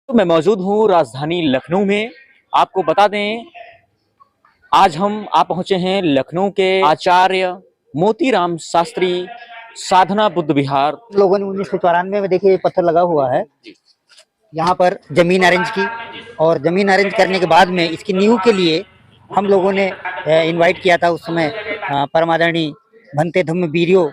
तो मैं मौजूद हूँ राजधानी लखनऊ में। आपको बता दें, आज हम पहुंचे हैं लखनऊ के आचार्य मोतीराम शास्त्री साधना बुद्ध विहार। लोगों ने 1994 में देखिए पत्थर लगा हुआ है यहाँ पर जमीन अरेंज की, और जमीन अरेंज करने के बाद में इसकी नींव के लिए हम लोगों ने इनवाइट किया था उस समय परमादरणीय भंते धम्म वीरियो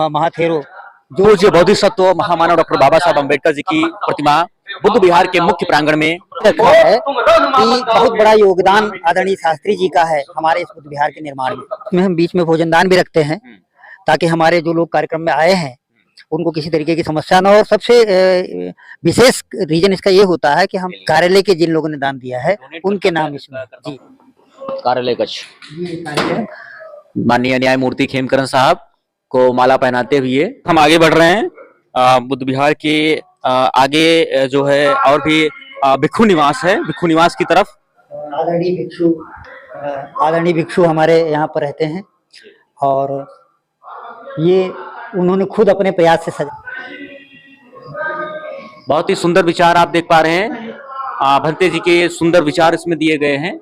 महाथेरो जो पूज्य बोधिसत्व महामानव डॉक्टर बाबा साहब अम्बेडकर जी की प्रतिमा बुद्ध विहार के मुख्य प्रांगण में रखा है कि बहुत बड़ा योगदान आदरणीय शास्त्री जी का है हमारे इस बुद्ध विहार के निर्माण में। इसमें हम बीच में भोजनदान भी रखते हैं ताकि हमारे जो लोग कार्यक्रम में आए हैं उनको किसी तरीके की समस्या न हो। और सबसे विशेष रीजन इसका ये होता है कि हम कार्यालय के जिन लोगों ने दान दिया है उनके नाम इसमें जी कार्यालय कक्ष माननीय न्यायमूर्ति खेमकरण साहब को माला पहनाते हुए हम आगे बढ़ रहे हैं। बुद्ध विहार के आगे जो है और भी भिक्षु निवास है, भिक्षु निवास की तरफ आदरणीय भिक्षु हमारे यहाँ पर रहते हैं और ये उन्होंने खुद अपने प्रयास से सजा। बहुत ही सुंदर विचार आप देख पा रहे हैं। भंते जी के सुंदर विचार इसमें दिए गए हैं।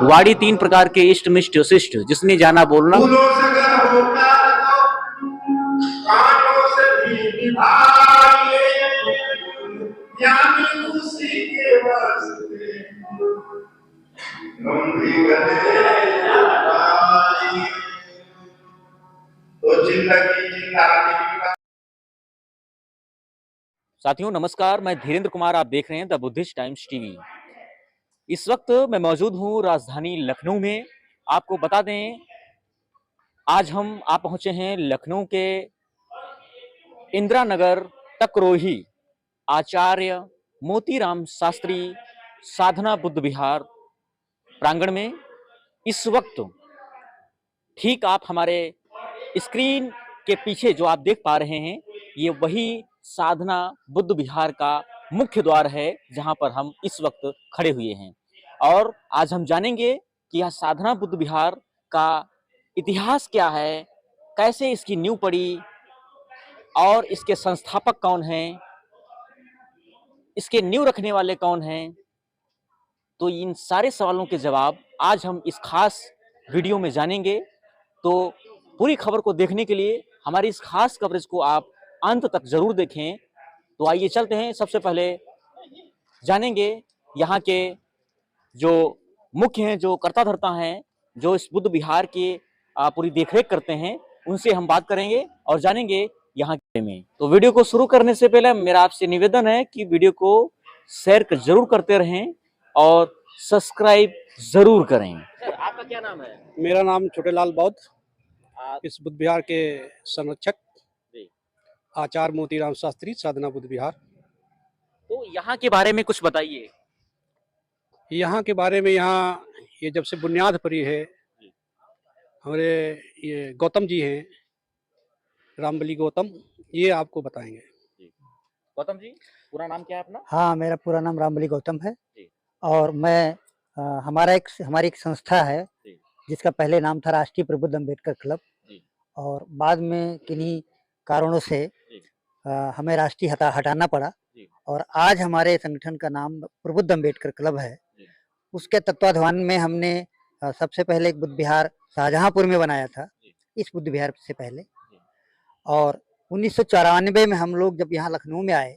वाड़ी 3 प्रकार के इष्ट मिष्ट शिष्ट जिसने जाना बोलना। साथियों नमस्कार, मैं धीरेन्द्र कुमार, आप देख रहे हैं द बुद्धिस्ट टाइम्स टीवी। इस वक्त मैं मौजूद हूं राजधानी लखनऊ में। आपको बता दें, आज हम पहुंचे हैं लखनऊ के इंदिरा नगर तकरोही आचार्य मोतीराम शास्त्री साधना बुद्ध विहार प्रांगण में। इस वक्त ठीक आप हमारे स्क्रीन के पीछे जो आप देख पा रहे हैं, ये वही साधना बुद्ध विहार का मुख्य द्वार है जहां पर हम इस वक्त खड़े हुए हैं। और आज हम जानेंगे कि यह साधना बुद्ध विहार का इतिहास क्या है, कैसे इसकी नींव पड़ी और इसके संस्थापक कौन हैं, इसके नींव रखने वाले कौन हैं। तो इन सारे सवालों के जवाब आज हम इस खास वीडियो में जानेंगे। तो पूरी खबर को देखने के लिए हमारी इस खास कवरेज को आप अंत तक जरूर देखें। तो आइए चलते हैं। सबसे पहले जानेंगे यहाँ के जो मुख्य हैं, जो कर्ता धर्ता हैं, जो इस बुद्ध विहार की पूरी देखरेख करते हैं, उनसे हम बात करेंगे और जानेंगे यहाँ के में। तो वीडियो को शुरू करने से पहले मेरा आपसे निवेदन है कि वीडियो को शेयर जरूर करते रहें और सब्सक्राइब जरूर करें। सर, आपका क्या नाम है? मेरा नाम छोटेलाल बौद्ध, इस बुद्ध विहार के संरक्षक आचार्य मोतीराम शास्त्री साधना बुद्ध विहार। तो यहाँ के बारे में कुछ बताइए। यहाँ के बारे में, यहाँ ये जब से बुनियाद पड़ी है, हमारे ये गौतम जी हैं, रामबली गौतम, ये आपको बताएंगे। गौतम जी, पूरा नाम क्या है अपना? हाँ, मेरा पूरा नाम रामबली गौतम है और मैं हमारी एक संस्था है जिसका पहले नाम था राष्ट्रीय प्रबुद्ध अम्बेडकर क्लब, और बाद में किन्हीं कारणों से हमें राष्ट्रीय हटाना पड़ा और आज हमारे संगठन का नाम प्रबुद्ध अम्बेडकर क्लब है। उसके तत्वाधान में हमने सबसे पहले एक बुद्ध विहार शाहजहांपुर में बनाया था, इस बुद्ध विहार से पहले। और 1994 में हम लोग जब यहाँ लखनऊ में आए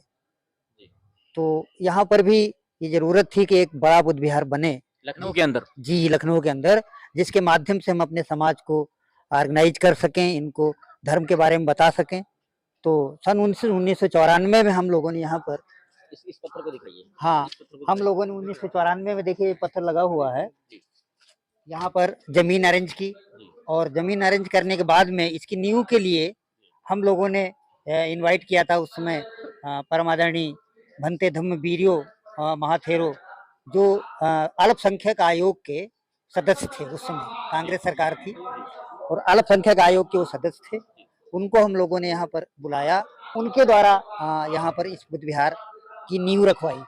तो यहाँ पर भी ये जरूरत थी कि एक बड़ा बुद्ध विहार बने लखनऊ के अंदर। जी, लखनऊ के अंदर, जिसके माध्यम से हम अपने समाज को ऑर्गेनाइज कर सकें, इनको धर्म के बारे में बता सकें। तो सन 1994 में हम लोगों ने यहाँ पर इस पत्थर को दिखाइए। हाँ, हम लोगों ने 1994 में देखिए पत्थर लगा हुआ है यहाँ पर जमीन अरेंज की, और जमीन अरेंज करने के बाद में इसकी नींव के लिए हम लोगों ने इनवाइट किया था उस समय परमादरणीय भंते धम्म वीरियो महाथेरो जो अल्पसंख्यक आयोग के सदस्य थे। उस समय कांग्रेस सरकार थी और अल्पसंख्यक आयोग के वो सदस्य थे। उनको हम लोगों ने यहाँ पर बुलाया, उनके द्वारा यहाँ पर इस बुद्ध विहार की नींव रखवाई।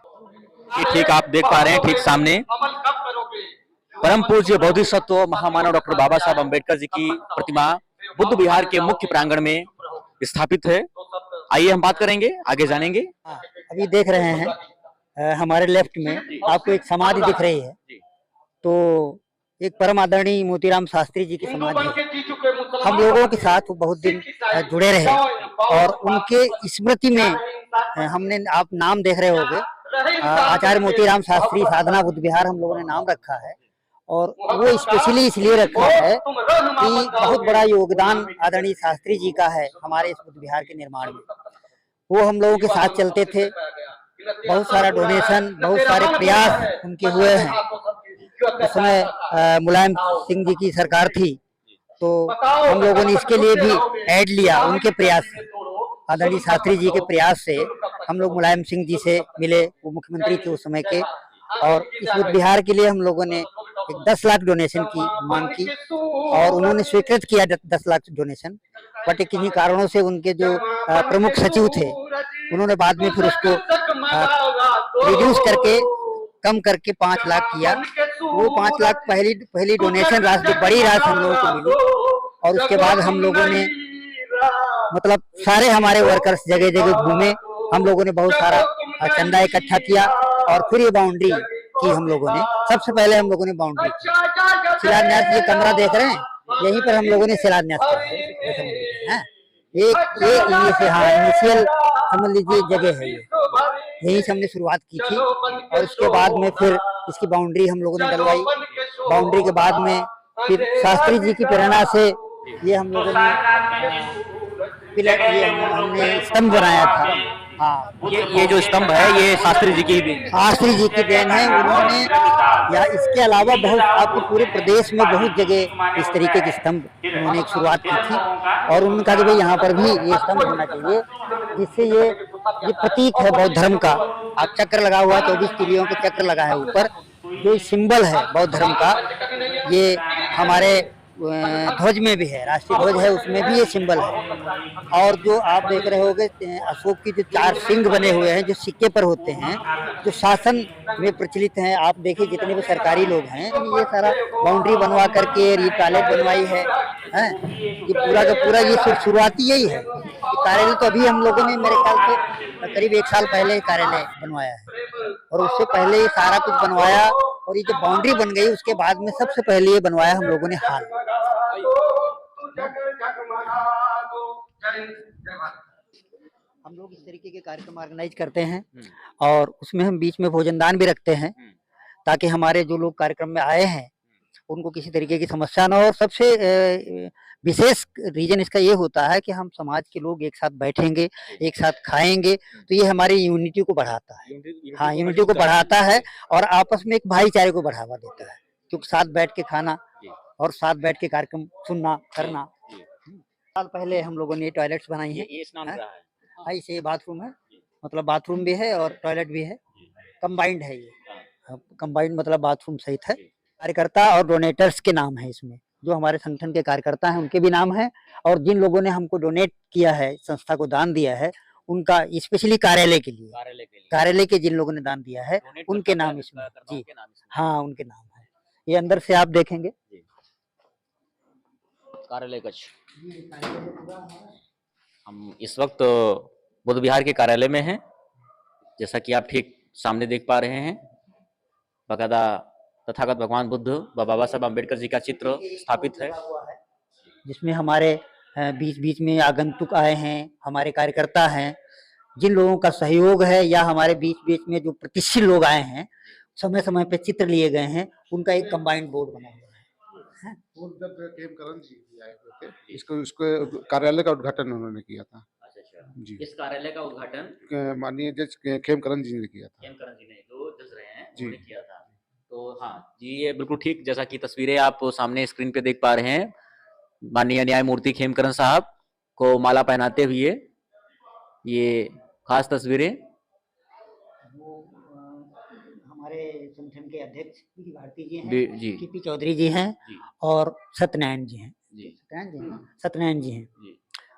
ठीक आप देख पा रहे हैं, ठीक सामने परम पूज्य बोधिसत्व महामानव डॉक्टर बाबा साहब अम्बेडकर जी की प्रतिमा बुद्ध विहार के मुख्य प्रांगण में स्थापित है। आइए हम बात करेंगे, आगे जानेंगे। हाँ, अभी देख रहे हैं हमारे लेफ्ट में आपको एक समाधि दिख रही है। तो एक परम आदरणीय मोतीराम शास्त्री जी की समाधि है। हम लोगों के साथ वो बहुत दिन जुड़े रहे और उनके स्मृति में हमने, आप नाम देख रहे होंगे, आचार्य मोतीराम शास्त्री साधना बुद्ध विहार हम लोगों ने नाम रखा है। और वो स्पेशली इसलिए रखा है कि बहुत बड़ा योगदान आदरणीय शास्त्री जी का है हमारे इस बुद्ध विहार के निर्माण में। वो हम लोगों के साथ चलते थे, बहुत सारा डोनेशन, बहुत सारे प्रयास उनके हुए हैं। उस समय मुलायम सिंह जी की सरकार थी, तो हम लोगों ने इसके लिए भी ऐड लिया उनके प्रयास से। आदरणीय शास्त्री जी के प्रयास से हम लोग मुलायम सिंह जी से मिले, वो मुख्यमंत्री थे उस समय के, और इस बुद्ध विहार के लिए हम लोगों ने एक 10 लाख डोनेशन की मांग की और उन्होंने स्वीकृत किया 10 लाख डोनेशन। बट किन्हीं कारणों से उनके जो प्रमुख सचिव थे, उन्होंने बाद में फिर उसको रिड्यूस करके, कम करके 5 लाख किया। वो 5 लाख पहली डोनेशन राशि, बड़ी राशि हम लोगों को मिली। और उसके बाद हम लोगों ने, मतलब सारे हमारे वर्कर्स जगह जगह घूमे, हम लोगों ने बहुत सारा चंदा इकट्ठा किया और फिर ये बाउंड्री की हम लोगों ने। सबसे पहले हम लोगों ने बाउंड्री की। शिलान्यास, ये कमरा देख रहे हैं, यहीं पर हम लोगों ने शिलान्यास किया है। इनिशियल समझ लीजिए जगह है ये, यहीं से हमने शुरुआत की थी। और उसके बाद में फिर इसकी बाउंड्री हम लोगों ने डलवाई। बाउंड्री के बाद में फिर शास्त्री जी की प्रेरणा से ये हम लोगों ने पिलर, ये हमने स्तंभ बनाया था। हाँ, ये जो स्तंभ है ये शास्त्री जी की शास्त्री जी की देन है। उन्होंने, या इसके अलावा बहुत, आपके पूरे प्रदेश में बहुत जगह इस तरीके के स्तंभ उन्होंने एक शुरुआत की थी। और उन्होंने कहा कि भाई यहाँ पर भी ये स्तंभ होना चाहिए, जिससे ये प्रतीक है बौद्ध धर्म का। आप चक्र लगा हुआ है, 24 तिलियों का चक्र लगा है ऊपर, जो सिंबल है बौद्ध धर्म का। ये हमारे ध्वज में भी है, राष्ट्रीय ध्वज है, उसमें भी ये सिंबल है। और जो आप देख रहे होंगे अशोक की जो 4 सिंह बने हुए हैं, जो सिक्के पर होते हैं, जो शासन में प्रचलित हैं। आप देखिए जितने भी सरकारी लोग हैं, ये सारा बाउंड्री बनवा करके, ये टॉयलेट बनवाई है, ये पूरा का पूरा, ये शुरुआती यही है। कार्यालय तो अभी हम लोगों ने मेरे ख्याल से करीब 1 साल पहले कार्यालय बनवाया है, और उससे पहले ये सारा कुछ बनवाया। और ये जो बाउंड्री बन गई उसके बाद में सबसे पहले ये बनवाया हम लोगों ने हाल। हम लोग इस तरीके के कार्यक्रम ऑर्गेनाइज करते हैं और उसमें हम बीच में भोजनदान भी रखते हैं, ताकि हमारे जो लोग कार्यक्रम में आए हैं उनको किसी तरीके की समस्या ना हो। और सबसे विशेष रीजन इसका ये होता है कि हम समाज के लोग एक साथ बैठेंगे, एक साथ खाएंगे, तो ये हमारी यूनिटी को बढ़ाता है। हाँ, यूनिटी को बढ़ाता है और आपस में एक भाईचारे को बढ़ावा देता है, क्योंकि साथ बैठ के खाना और साथ बैठ के कार्यक्रम सुनना करना। साल पहले हम लोगों ने टॉयलेट्स बनाई है। ये स्नान गृह है। हाँ, इसे बाथरूम है, मतलब बाथरूम भी है और टॉयलेट भी है, कंबाइंड है ये। कंबाइंड मतलब बाथरूम सहित है। कार्यकर्ता और डोनेटर्स के नाम है इसमें, जो हमारे संगठन के कार्यकर्ता हैं उनके भी नाम है, और जिन लोगों ने हमको डोनेट किया है, संस्था को दान दिया है, उनका स्पेशली कार्यालय के लिए, कार्यालय के जिन लोगों ने दान दिया है उनके नाम इसमें, जी हाँ, उनके नाम है। ये अंदर से आप देखेंगे कार्यालय कक्ष। हम इस वक्त बुद्ध विहार के कार्यालय में हैं, जैसा कि आप ठीक सामने देख पा रहे हैं। बकायदा तथागत भगवान बुद्ध व बाबा साहब अम्बेडकर जी का चित्र स्थापित है, जिसमें हमारे बीच बीच में आगंतुक आए हैं, हमारे कार्यकर्ता हैं, जिन लोगों का सहयोग है, या हमारे बीच बीच में जो प्रतिष्ठित लोग आए हैं, समय समय पे चित्र लिए गए हैं, उनका एक कंबाइंड बोर्ड बना हुआ है। खेमकरण जी आए हुए थे, इसको कार्यालय का उद्घाटन उन्होंने किया था। जी, इस कार्यालय का उद्घाटन माननीय जज खेमकरण जी ने किया था। खेमकरण जी ने, जो जज रहे हैं, उन्होंने किया था। तो हाँ जी, ये बिल्कुल ठीक, जैसा कि तस्वीरें आप सामने स्क्रीन पे देख पा रहे हैं, माननीय न्यायमूर्ति खेमकरण साहब को माला पहनाते हुए ये खास तस्वीरें। हमारे संगठन के अध्यक्ष पी भारती जी हैं, जी, केपी चौधरी जी हैं, और सत्यनारायण जी हैं, जी, सत्यनारायण जी हैं।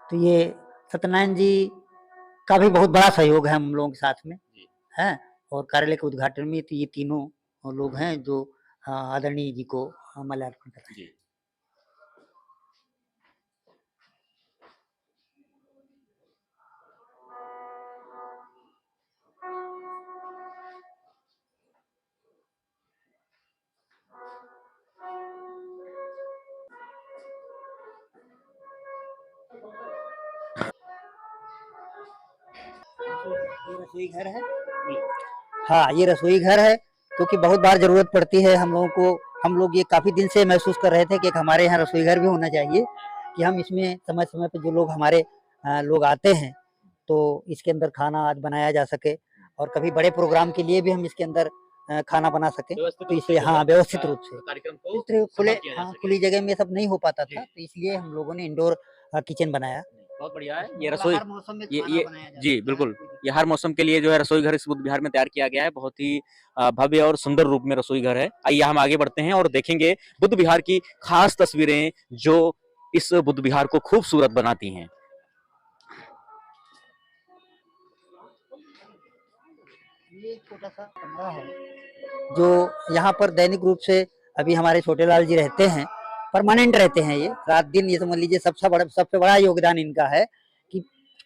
तो ये सत्यनारायण जी का भी बहुत बड़ा सहयोग है हम लोगों के साथ में है। और कार्यालय के उद्घाटन में तो ये तीनों लोग हैं जो आदरणीय जी को माल्यार्पण कर रहे हैं। रसोई घर है। हाँ, ये रसोई घर है, क्योंकि बहुत बार जरूरत पड़ती है हम लोगों को। हम लोग ये काफी दिन से महसूस कर रहे थे कि एक हमारे यहाँ रसोई घर भी होना चाहिए, कि हम इसमें समय समय पे जो लोग हमारे लोग आते हैं तो इसके अंदर खाना आज बनाया जा सके, और कभी बड़े प्रोग्राम के लिए भी हम इसके अंदर खाना बना सके। व्यवस्थित तो रूप से इसलिए जो है, हाँ, व्यवस्थित रूप से कार्यक्रम इस को तरह खुले, संपन्न किया जा हाँ, सके। खुली जगह में सब नहीं हो पाता जी। था, तो इसलिए हम लोगों ने इंडोर किचन बनाया। बहुत बढ़िया है ये मतलब रसोई। हर मौसम में ये खाना ये बनाया जा जी सकता है, बिल्कुल, कोई दिक्कत ये हर मौसम के लिए जो है रसोई घर इस बुद्ध विहार में तैयार किया गया है। बहुत ही भव्य और सुंदर रूप में रसोई घर है। आइए हम आगे बढ़ते हैं और देखेंगे बुद्ध विहार की खास तस्वीरें जो इस बुद्ध विहार को खूबसूरत बनाती हैं। ये एक छोटा सा कमरा है जो यहाँ पर दैनिक रूप से अभी हमारे छोटे लाल जी रहते हैं, परमानेंट रहते हैं। ये रात दिन, ये समझ लीजिए सबसे बड़ा योगदान इनका है कि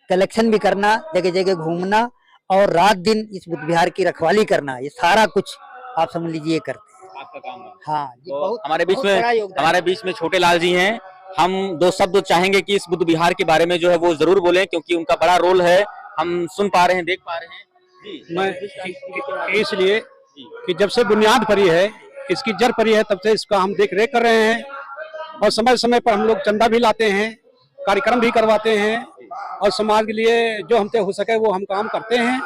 कलेक्शन भी करना, जगह जगह घूमना और रात दिन इस बुद्ध विहार की रखवाली करना, ये सारा कुछ आप समझ लीजिए ये करते हैं। आपका काम है। हाँ, ये तो बहुत हमारे बीच बहुत में बड़ा योगदान हमारे है। बीच में छोटे लाल जी हैं। हम दो शब्द चाहेंगे कि इस बुद्ध विहार के बारे में जो है वो जरूर बोलें, क्योंकि उनका बड़ा रोल है। हम सुन पा रहे हैं, देख पा रहे हैं जी। मैं इसलिए कि जब से बुनियाद पड़ी है, इसकी जड़ पड़ी है, तब से इसका हम देख रेख कर रहे हैं, और समय समय पर हम लोग चंदा भी लाते हैं, कार्यक्रम भी करवाते हैं, और समाज के लिए जो हमसे हो सके वो हम काम करते हैं,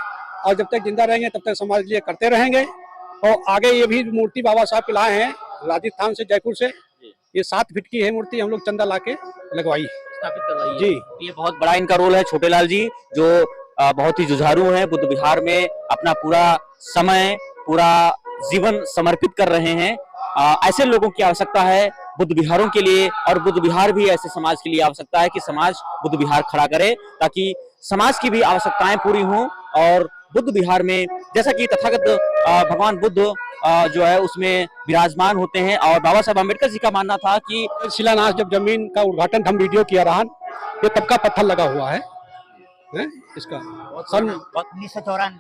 और जब तक जिंदा रहेंगे तब तक समाज के लिए करते रहेंगे। और आगे ये भी मूर्ति बाबा साहब के लाए हैं राजस्थान से, जयपुर से। ये 7 फीट की है मूर्ति, हम लोग चंदा ला के लगवाई, स्थापित करवाई जी। है। ये बहुत बड़ा इनका रोल है छोटे लाल जी, जो बहुत ही जुझारू हैं, बुद्ध विहार में अपना पूरा समय, पूरा जीवन समर्पित कर रहे हैं। ऐसे लोगों की आवश्यकता है बुद्ध विहारों के लिए, और बुद्ध विहार भी ऐसे समाज के लिए आवश्यकता है कि समाज बुद्ध विहार खड़ा करे, ताकि समाज की भी आवश्यकताएं पूरी हों। और बुद्ध विहार में जैसा कि तथागत भगवान बुद्ध जो है उसमें विराजमान होते हैं, और बाबा साहब अम्बेडकर जी का मानना था कि शिलान्यास जब जमीन का उद्घाटन हम वीडियो किया रहा, ये तब का पत्थर लगा हुआ है इसका सन 1994।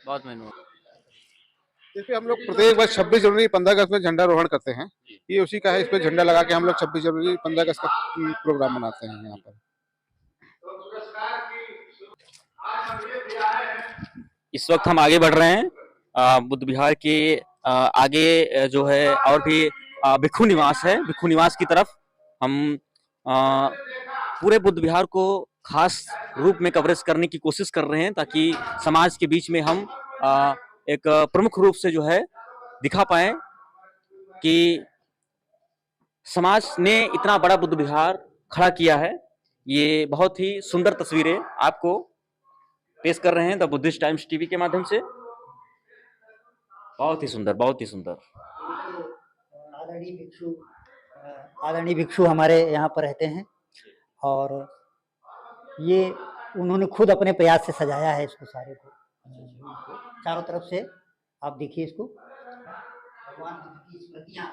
बहुत मेहनत। जैसे हम लोग प्रत्येक वर्ष 26 जनवरी 15 अगस्त में झंडारोहण करते हैं, ये उसी का है। इस पे झंडा लगा के हम लोग 26 जनवरी 15 अगस्त का प्रोग्राम मनाते हैं यहाँ पर। इस वक्त हम आगे बढ़ रहे हैं बुद्ध विहार के आगे जो है और भी भिक्षु निवास है। भिक्षु निवास की तरफ हम पूरे बुद्ध विहार को खास रूप में कवरेज करने की कोशिश कर रहे हैं, ताकि समाज के बीच में हम एक प्रमुख रूप से जो है दिखा पाए कि समाज ने इतना बड़ा बुद्ध विहार खड़ा किया है। ये बहुत ही सुंदर तस्वीरें आपको पेश कर रहे हैं द बुद्धिस्ट टाइम्स टीवी के माध्यम से। बहुत ही सुंदर, बहुत ही सुंदर। आदरणीय भिक्षु हमारे यहाँ पर रहते हैं, और ये उन्होंने खुद अपने प्रयास से सजाया है इसको सारे को, चारों तरफ से आप देखिए इसको। भगवान बुद्ध की स्मृतियां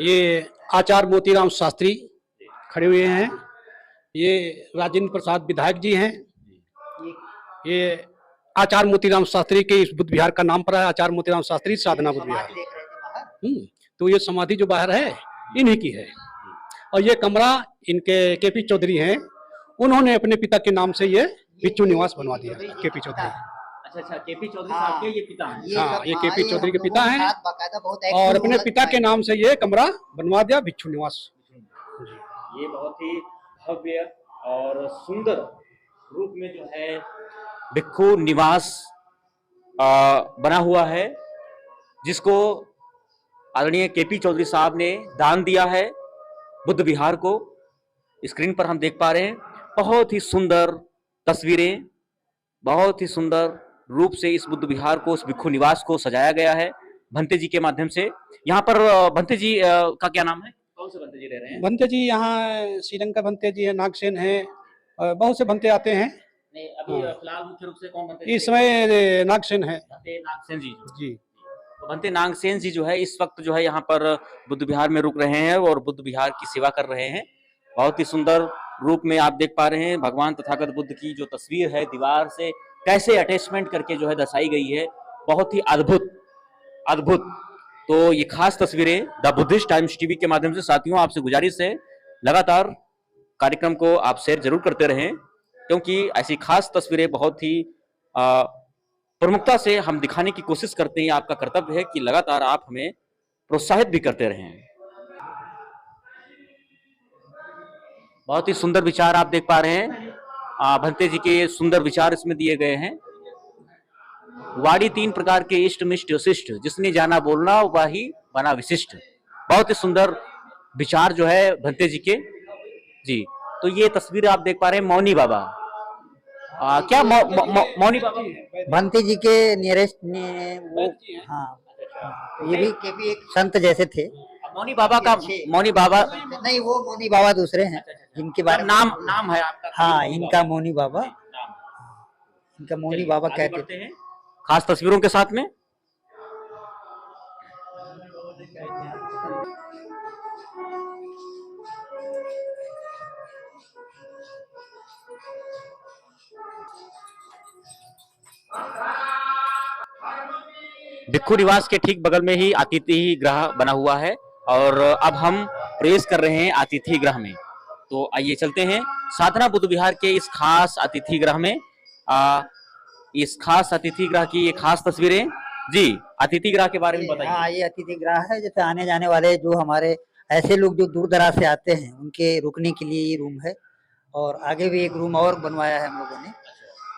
ये आचार्य मोतीराम शास्त्री खड़े हुए हैं, ये राजेंद्र प्रसाद विधायक जी हैं। ये आचार्य मोतीराम शास्त्री के इस बुद्ध विहार का नाम पड़ा है, आचार्य मोतीराम शास्त्री साधना बुद्ध विहार। तो ये समाधि जो बाहर है इन्हीं की है, और ये कमरा इनके केपी चौधरी हैं, उन्होंने अपने पिता के नाम से ये भिक्षु निवास बनवा दिया। केपी चौधरी, अच्छा, केपी चौधरी साहब के ये पिता हैं। हाँ, ये केपी चौधरी के पिता हैं, और अपने पिता के नाम से ये कमरा बनवा दिया भिक्षु निवास। ये बहुत ही भव्य और सुंदर रूप में जो है भिक्षु निवास बना हुआ है, जिसको आदरणीय केपी चौधरी साहब ने दान दिया है बुद्ध विहार को। स्क्रीन पर हम देख पा रहे हैं बहुत ही सुंदर तस्वीरें, बहुत ही सुंदर रूप से इस बुद्ध विहार को, इस भिक्षु निवास को सजाया गया है भंते जी के माध्यम से। यहाँ पर भंते जी का क्या नाम है? कौन से भंते जी रह रहे हैं? भंते जी यहाँ श्रीलंका भंते जी है, नागसेन है, बहुत से भंते आते हैं। नहीं, अभी फिलहाल मुख्य रूप से कौन भंते जी? इस समय नागसेन है। भंते नागसेन जी जी। तो भंते नागसेन जी जो है इस वक्त जो है यहाँ पर बुद्ध विहार में रुक रहे हैं और बुद्ध विहार की सेवा कर रहे हैं। बहुत ही सुंदर रूप में आप देख पा रहे हैं भगवान तथागत बुद्ध की जो तस्वीर है दीवार से कैसे अटैचमेंट करके जो है दर्शाई गई है, बहुत ही अद्भुत अद्भुत। तो ये खास तस्वीरें द बुद्धिस्ट टाइम्स टीवी के माध्यम से साथियों आपसे गुजारिश है लगातार कार्यक्रम को आप शेयर जरूर करते रहें, क्योंकि ऐसी खास तस्वीरें बहुत ही प्रमुखता से हम दिखाने की कोशिश करते हैं। आपका कर्तव्य है कि लगातार आप हमें प्रोत्साहित भी करते रहें। बहुत ही सुंदर विचार आप देख पा रहे हैं, भंते जी के सुंदर विचार इसमें दिए गए हैं। वाड़ी 3 प्रकार के इष्ट मिष्ट शिष्ट, जिसने जाना बोलना वही बना विशिष्ट। बहुत ही सुंदर विचार जो है भंते जी के। जी, तो ये तस्वीर आप देख पा रहे हैं मौनी बाबा। क्या मौनी बाबा भंते जी के नियरेस्ट वो, हाँ, तो ये भी एक संत जैसे थे। मौनी बाबा का, मौनी बाबा नहीं, वो मौनी बाबा दूसरे हैं जिनके बारे में नाम है आपका। हाँ, इनका मौनी बाबा, इनका मौनी बाबा कहते थे। खास तस्वीरों के साथ में भिक्खु निवास के ठीक बगल में ही अतिथि गृह बना हुआ है, और अब हम प्रवेश कर रहे हैं अतिथि गृह में। तो आइए चलते हैं साधना बुद्ध विहार के इस खास अतिथि गृह में। इस खास अतिथि गृह की ये खास तस्वीरें। जी, अतिथि गृह के बारे में बताइए। हाँ, ये अतिथि गृह है, जैसे आने जाने वाले जो हमारे ऐसे लोग जो दूर दराज से आते हैं उनके रुकने के लिए ये रूम है, और आगे भी एक रूम और बनवाया है हम लोगों ने।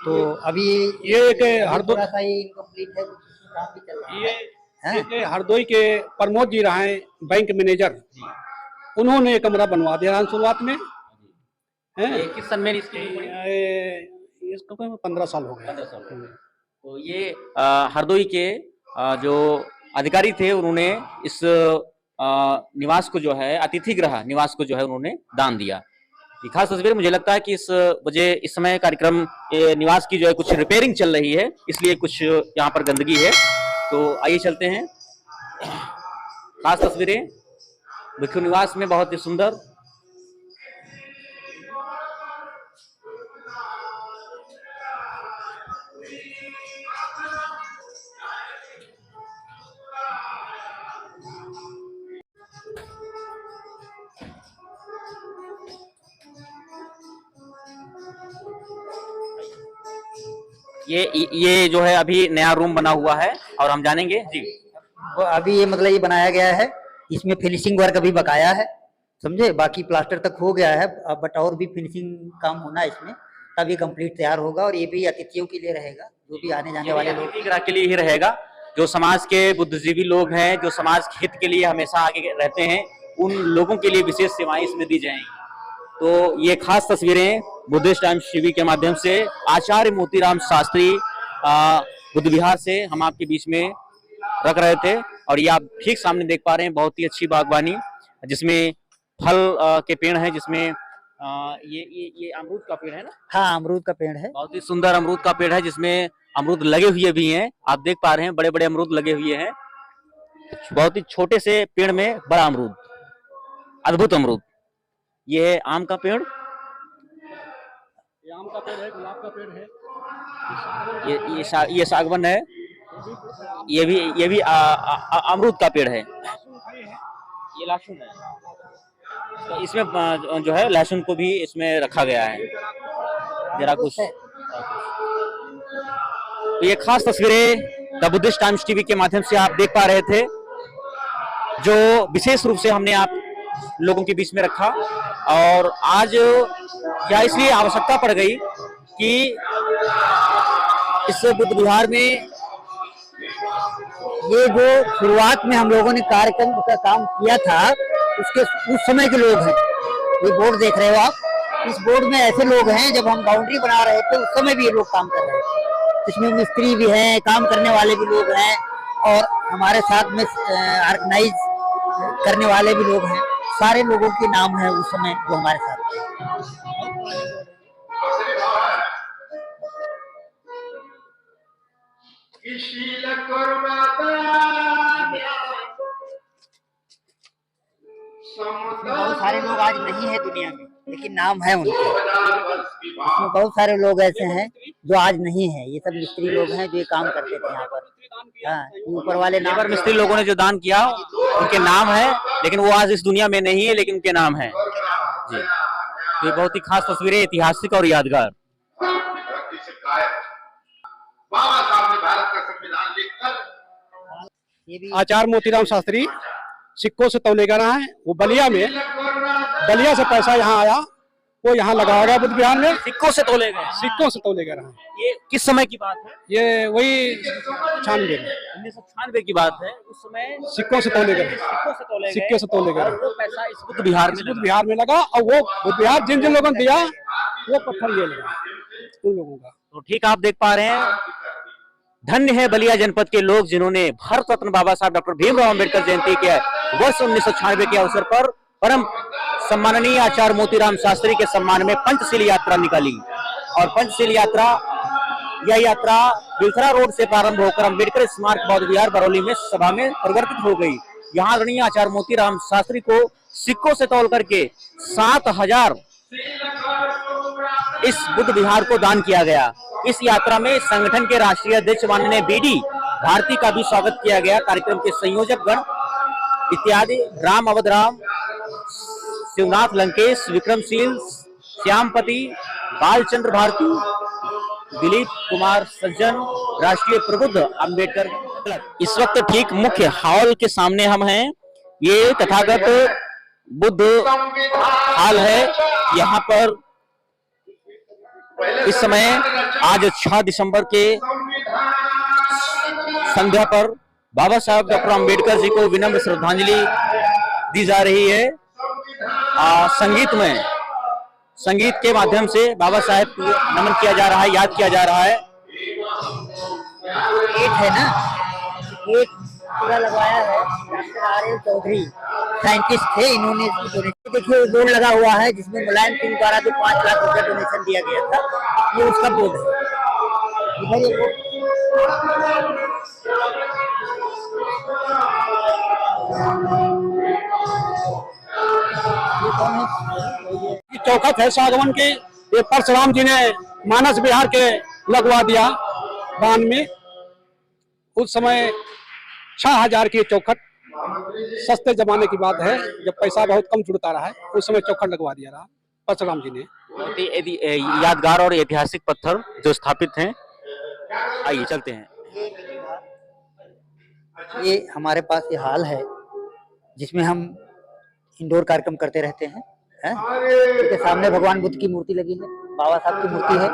तो अभी ये एक हरदोई थोड़ा सा ही इनकम्प्लीट है, काम भी चल रहा है। ये हरदोई के प्रमोद जी रहे बैंक मैनेजर, उन्होंने एक कमरा बनवा दिया शुरुआत में। किस सन में इसको 15 साल हो गया। तो ये हरदोई के जो अधिकारी थे, उन्होंने इस निवास को जो है, अतिथि गृह निवास को जो है उन्होंने दान दिया। ये खास तस्वीर, मुझे लगता है कि इस समय कार्यक्रम निवास की जो है कुछ रिपेयरिंग चल रही है, इसलिए कुछ यहाँ पर गंदगी है। तो आइए चलते हैं। खास तस्वीरें भिक्खु निवास में, बहुत ही सुंदर। ये जो है अभी नया रूम बना हुआ है, और हम जानेंगे। जी, वो अभी ये मतलब ये बनाया गया है, इसमें फिनिशिंग वर्क अभी बकाया है, समझे। बाकी प्लास्टर तक हो गया है, अब बट और भी फिनिशिंग काम होना है इसमें, तब ये कंप्लीट तैयार होगा। और ये भी अतिथियों के लिए रहेगा, जो भी आने जाने वाले लोग अतिथि गृह के लिए ही रहेगा। जो समाज के बुद्धिजीवी लोग हैं, जो समाज हित के लिए हमेशा आगे रहते हैं, उन लोगों के लिए विशेष सेवाएं इसमें दी जाएंगी। तो ये खास तस्वीरें बुद्धिस्ट टाइम्स टीवी के माध्यम से आचार्य मोतीराम शास्त्री बुद्ध विहार से हम आपके बीच में रख रहे थे। और ये आप ठीक सामने देख पा रहे हैं, बहुत ही अच्छी बागवानी, जिसमें फल के पेड़ हैं, जिसमें ये अमरूद का पेड़ है ना। हाँ, अमरूद का पेड़ है, बहुत ही सुंदर अमरूद का पेड़ है, जिसमें अमरूद लगे हुए भी हैं। आप देख पा रहे हैं, बड़े बड़े अमरूद लगे हुए हैं। बहुत ही छोटे से पेड़ में बड़ा अमरूद, अद्भुत अमरूद। ये है आम का पेड़, आम का पेड़ है, गुलाब का पेड़ है, ये सागवन है, ये भी अमरूद का पेड़ है। ये लहसुन है, तो इसमें जो है लहसुन को भी इसमें रखा गया है। जरा कुछ तो ये खास तस्वीरें द बुद्धिस्ट टाइम्स टीवी के माध्यम से आप देख पा रहे थे, जो विशेष रूप से हमने आप लोगों के बीच में रखा। और आज या इसलिए आवश्यकता पड़ गई कि इस बुद्ध विहार में ये जो शुरुआत में हम लोगों ने कार्यक्रम का काम किया था, उसके उस समय के लोग हैं। ये बोर्ड देख रहे हो आप, इस बोर्ड में ऐसे लोग हैं, जब हम बाउंड्री बना रहे थे उस समय भी ये लोग काम कर रहे थे। इसमें मिस्त्री भी हैं, काम करने वाले भी लोग हैं, और हमारे साथ में ऑर्गेनाइज करने वाले भी लोग हैं। सारे लोगों के नाम है उस समय जो हमारे साथ थे। बहुत सारे लोग आज नहीं है दुनिया में, लेकिन नाम है उनके। इसमें बहुत सारे लोग ऐसे हैं जो आज नहीं है। ये सब मिस्त्री लोग हैं जो ये काम करते थे यहाँ पर। हाँ, ऊपर वाले नाम मिस्त्री लोगों ने जो दान किया उनके नाम है, लेकिन वो आज इस दुनिया में नहीं है, लेकिन उनके नाम है। जी, तो ये बहुत ही खास तस्वीरें, ऐतिहासिक और यादगार। बाबा साहब ने भारत का संविधान लिखकर ये भी आचार्य मोतीराम शास्त्री सिक्कों से तौले कर रहा है। वो बलिया से पैसा यहाँ आया, वो यहाँ लगाया गया बुद्ध विहार में, सिक्कों से तोले गए। सिक्कों से तौले कर रहा है। ये किस समय की बात है? ये वही 96 में 1996 की बात है। उस समय सिक्कों से तौले गए, सिक्कों से तोले गए सिक्के से तौले गए। और वो पैसा इस बुद्ध विहार में बुद्ध विहार में लगा, और वो बुद्ध विहार जिन जिन लोगों ने दिया वो पत्थर ये लगा उन लोगों का। तो ठीक आप देख पा रहे हैं, धन्य है बलिया जनपद के लोग जिन्होंने भारत रत्न बाबा साहब डॉक्टर भीमराव अंबेडकर जयंती के वर्ष 1996 के अवसर पर परम सम्माननीय आचार्य मोतीराम शास्त्री के सम्मान में पंचशील यात्रा निकाली। और पंचशील यात्रा, यह यात्रा बिलथरा रोड से प्रारंभ होकर अंबेडकर स्मारक बौद्ध विहार बरौली में सभा में परिवर्तित हो गई। यहाँ आदरणीय आचार्य मोतीराम शास्त्री को सिक्कों से तौल करके 7,000 इस बुद्ध विहार को दान किया गया। इस यात्रा में संगठन के राष्ट्रीय अध्यक्ष माननीय बीडी भारती का भी स्वागत किया गया। कार्यक्रम के संयोजक गण इत्यादि राम अवधराम, शिवनाथ लंकेश, विक्रमशील, श्यामपति, बालचंद्र भारती, दिलीप कुमार सज्जन, राष्ट्रीय प्रबुद्ध अंबेडकर क्लब। इस वक्त ठीक मुख्य हॉल के सामने हम हैं। ये तथागत बुद्ध हॉल है। यहाँ पर इस समय आज 6 दिसंबर के संध्या पर बाबा साहब डॉक्टर अंबेडकर जी को विनम्र श्रद्धांजलि दी जा रही है। संगीत के माध्यम से बाबा साहब को नमन किया जा रहा है, याद किया जा रहा है। गेट है ना, गेट पूरा लगवाया है डॉक्टर आर.एल. चौधरी, साइंटिस्ट थे। इन्होंने इसकी डोनेशन, देखिए बोर्ड लगा हुआ है जिसमें मुलायम सिंह द्वारा जो 5 लाख रुपया डोनेशन दिया गया था, ये उसका बोर्ड है। इधर ये चौखट है सागवन की, ये परशुराम जी ने मानस विहार के लगवा दिया दान में। उस समय 6,000 की चौखट, सस्ते जमाने की बात है जब पैसा बहुत कम जुड़ता रहा है, उस समय चौखट लगवा दिया रहा परशुराम जी ने। बहुत ही यादगार और ऐतिहासिक पत्थर जो स्थापित हैं। आइए चलते हैं। ये हमारे पास ये हॉल है जिसमें हम इंडोर कार्यक्रम करते रहते हैं। इसके सामने भगवान बुद्ध की मूर्ति लगी है, बाबा साहब की मूर्ति है,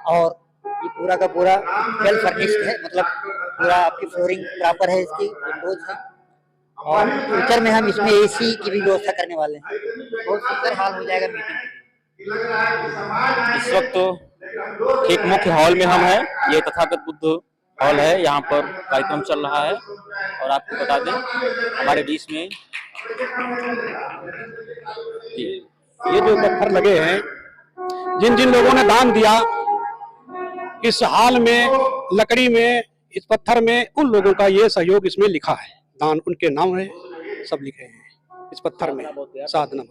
और ये पूरा का पूरा वेल फर्निश्ड है, मतलब पूरा आपकी फ्लोरिंग प्रॉपर है, इसकी विंडोज है, और फ्यूचर में हम इसमें एसी की भी व्यवस्था करने वाले हैं। बहुत सुंदर हॉल हो जाएगा मीटिंग। इस वक्त एक मुख्य हॉल में हम हैं। ये तथागत बुद्ध हॉल है, यहाँ पर कार्यक्रम चल रहा है। और आपको बता दें हमारे बीच में ये जो पत्थर लगे हैं, जिन जिन लोगों ने दान दिया इस हॉल में, लकड़ी में, इस पत्थर में, उन लोगों का ये सहयोग इसमें लिखा है। दान उनके नाम है, सब लिखे हैं इस पत्थर में। साधना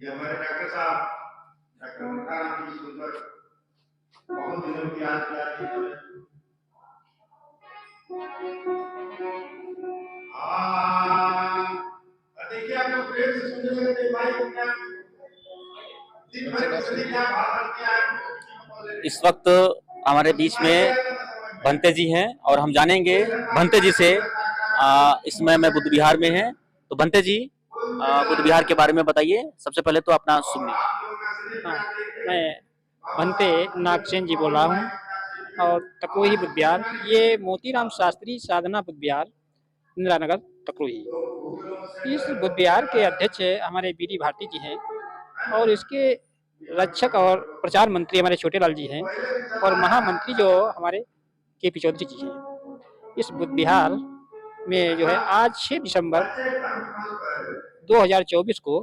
ये हमारे डॉक्टर साहब डॉक्टर मुखाराम जी सुनकर बहुत दिनों की याद किया देखिए आप लोग प्रेम से सुनने लगे भाई क्या दिन भर कुछ क्या भाषण किया। इस वक्त हमारे बीच में भंते जी हैं और हम जानेंगे भंते जी से। इसमें मैं बुद्ध विहार में हैं, तो भंते जी बुद्ध विहार के बारे में बताइए। सबसे पहले तो अपना सुनिए। हाँ, मैं भंते नागसेन जी बोल रहा हूँ और तकरोही बुद्ध विहार, ये मोतीराम शास्त्री साधना बुद्ध विहार, इंदिरा नगर तकरोही। इस बुद्ध विहार के अध्यक्ष हमारे बीडी भारती जी हैं और इसके रक्षक और प्रचार मंत्री हमारे छोटे लाल जी हैं और महामंत्री जो हमारे के.पी. चौधरी जी हैं। इस बुद्ध विहार में जो है आज 6 दिसंबर 2024 को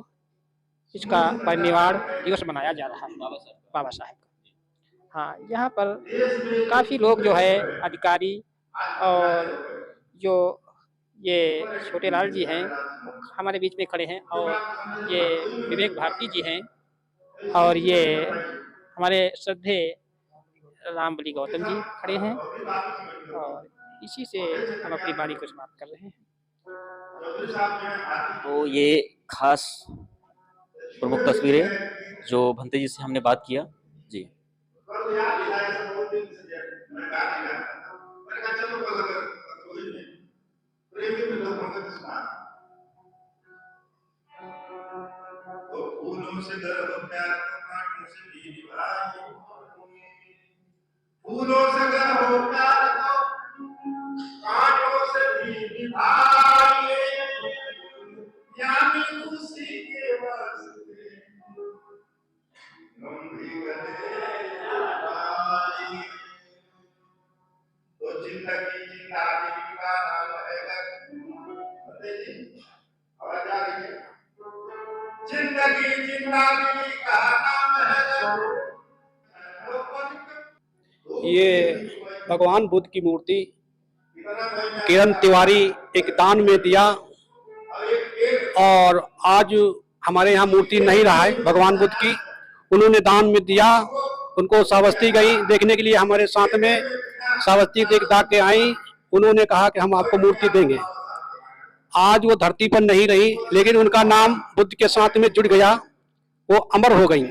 इसका परिनिर्वाण दिवस मनाया जा रहा है बाबा साहब का। हाँ, यहाँ पर काफ़ी लोग जो है अधिकारी और जो ये छोटे लाल जी हैं हमारे बीच में खड़े हैं और ये विवेक भारती जी हैं और ये हमारे श्रद्धे रामबली गौतम जी खड़े हैं और इसी से हम अपनी वाणी को समाप्त कर रहे हैं। तो ये खास प्रमुख तस्वीरें जो भंते जी से हमने बात किया जी। फूलों से गर्भ प्यार तो कांटों से भी निभाए, फूलों से गर्भ प्यार तो कांटों से भी निभाए, यानी उसी के वास्ते नंदी गले लगाई। तो जिंदगी जिंदगी का नाम है आवाज आ रही है, जिंदगी जिंदगी का नाम है। ये भगवान बुद्ध की मूर्ति किरण तिवारी एक दान में दिया और आज हमारे यहाँ मूर्ति नहीं रहा है भगवान बुद्ध की, उन्होंने दान में दिया। उनको श्रावस्ती गई देखने के लिए, हमारे साथ में श्रावस्ती देख दाग के आई, उन्होंने कहा कि हम आपको मूर्ति देंगे। आज वो धरती पर नहीं रही लेकिन उनका नाम बुद्ध के साथ में जुड़ गया, वो अमर हो गई।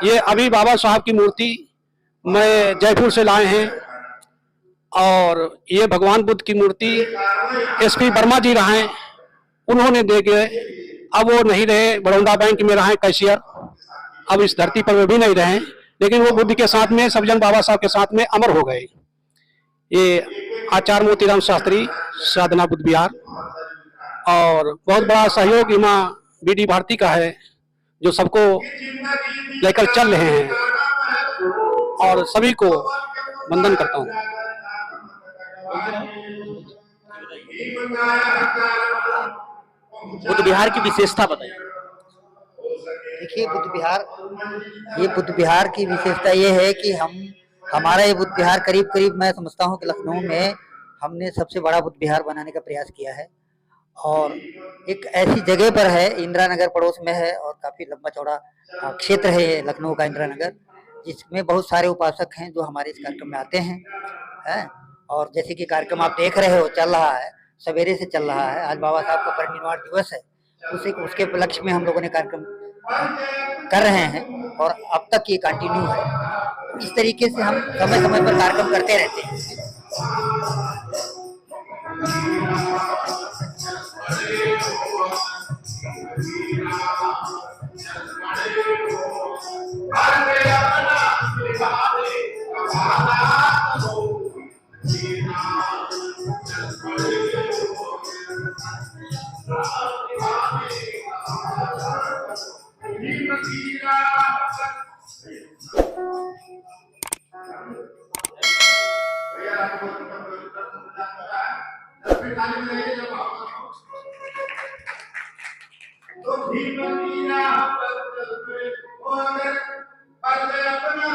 ये अभी बाबा साहब की मूर्ति मैं जयपुर से लाए हैं और ये भगवान बुद्ध की मूर्ति एसपी वर्मा जी रहे, उन्होंने दे के, अब वो नहीं रहे, बड़ौदा बैंक में रहे कैशियर, अब इस धरती पर वो भी नहीं रहे, लेकिन वो बुद्ध के साथ में सब जन बाबा साहब के साथ में अमर हो गए। ये आचार्य मोतीराम शास्त्री साधना बुद्ध विहार और बहुत बड़ा सहयोग इमा बीडी भारती का है जो सबको लेकर चल रहे हैं और सभी को वंदन करता हूँ। बुद्ध विहार की विशेषता बताइए। देखिए ये बुद्ध विहार की विशेषता ये है कि हमारा ये बुद्ध विहार करीब करीब मैं समझता हूँ कि लखनऊ में हमने सबसे बड़ा बुद्ध विहार बनाने का प्रयास किया है और एक ऐसी जगह पर है, इंदिरा नगर पड़ोस में है और काफी लंबा चौड़ा क्षेत्र है ये लखनऊ का इंदिरा नगर, जिसमें बहुत सारे उपासक हैं जो हमारे इस कार्यक्रम में आते हैं। और जैसे कि कार्यक्रम आप देख रहे हो चल रहा है, सवेरे से चल रहा है, आज बाबा साहब का परिनिर्वाण दिवस है, उसके उपलक्ष्य में हम लोगों ने कार्यक्रम कर रहे हैं और अब तक ये कंटिन्यू है। इस तरीके से हम समय समय पर कार्यक्रम करते रहते हैं। तो भीम की राह पर चल पे, ओ अगर अपना